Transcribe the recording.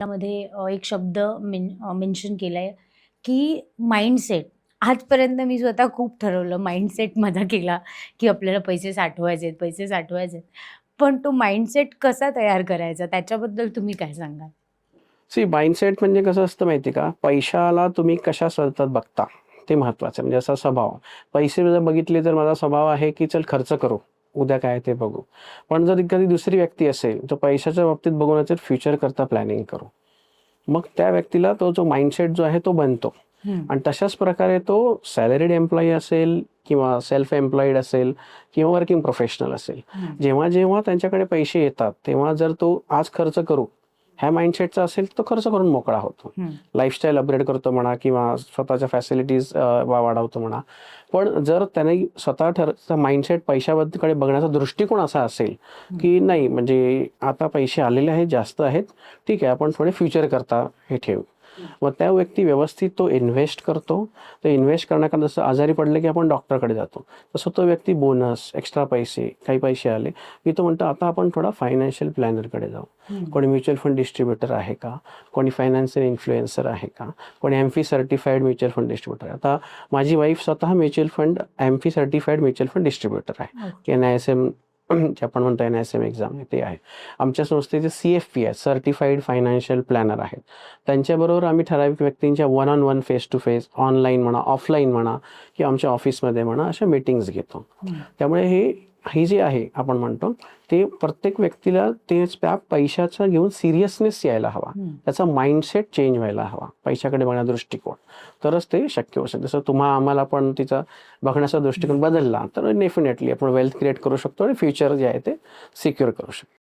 त्यामध्ये एक शब्द मेन्शन केलाय, की माइंडसेट. आजपर्यंत मी स्वतः खूप ठरवलं माइंडसेट माझा केला, की आपल्याला पैसे साठवायचेत, पैसे साठवायचेत. पण तो माइंडसेट कसा तयार करायचा त्याच्याबद्दल तुम्ही काय सांगाल? सी माइंडसेट म्हणजे कसं असतं माहिती का? पैशाला तुम्ही कशा सतत बघता ते महत्वाचं आहे. म्हणजे असा स्वभाव. पैसे जर बघितले तर माझा स्वभाव आहे, की चल खर्च करू. उद्या काय ते बघू. पण जर एखादी दुसरी व्यक्ती असेल, तर पैशाच्या बाबतीत बघून फ्युचर करता प्लॅनिंग करू. मग त्या व्यक्तीला तो जो माइंडसेट जो आहे तो बनतो. हं. आणि तशाच प्रकारे तो सॅलरीड एम्प्लॉयी असेल किंवा सेल्फ एम्प्लॉईड असेल किंवा वर्किंग प्रोफेशनल असेल. हं. जेव्हा त्यांच्याकडे पैसे येतात, तेव्हा जर तो आज खर्च करू ह्या माइंडसेटचा असेल तो खर्च करून मोकळा होतो. लाईफस्टाईल अपग्रेड करतो म्हणा किंवा स्वतःच्या फॅसिलिटीज वाढवतो म्हणा. पण जर त्याने स्वतः माइंडसेट पैशाबद्दलकडे बघण्याचा दृष्टिकोन असा असेल, की नाही म्हणजे आता पैसे आलेले आहेत, जास्त आहेत, ठीक आहे आपण थोडे फ्युचर करता हे ठेवू. मग त्या व्यक्ती व्यवस्थित तो इन्व्हेस्ट करतो. तो इन्व्हेस्ट करण्याकरता जसं आजारी पडले की आपण डॉक्टरकडे जातो, तसं तो व्यक्ती बोनस, एक्स्ट्रा पैसे, काही पैसे आले की तो म्हणतो आता आपण थोडा फायनान्शियल प्लॅनरकडे जाऊ. कोणी म्युच्युअल फंड डिस्ट्रीब्युटर आहे का? कोणी फायनान्शियल इन्फ्लुएन्सर आहे का? कोणी MF certified mutual fund distributor आहे. आता माझी वाईफ स्वतः mutual fund MF certified mutual fund distributor आहे, की NISM जे आपण म्हणतो NISM एक्झाम आहे ते आहे. आमच्या संस्थेचे CFP आहे, सर्टिफाईड फायनान्शियल प्लॅनर आहेत. त्यांच्याबरोबर आम्ही ठराविक व्यक्तींच्या one on one, face to face, online म्हणा, ऑफलाईन म्हणा किंवा आमच्या ऑफिसमध्ये म्हणा अशा मीटिंग्स घेतो. त्यामुळे ही जी आहे आपण म्हणतो ते प्रत्येक व्यक्तीला तेच त्या पैशाचा घेऊन सिरियसनेस यायला हवा. त्याचा माइंडसेट चेंज व्हायला हवा. पैशाकडे बघण्याचा दृष्टिकोन तरच ते शक्य होऊ शकतं. जसं आम्हाला पण तिचा बघण्याचा दृष्टिकोन बदलला तर डेफिनेटली आपण वेल्थ क्रिएट करू शकतो आणि फ्युचर जे आहे ते सिक्युअर करू शकतो.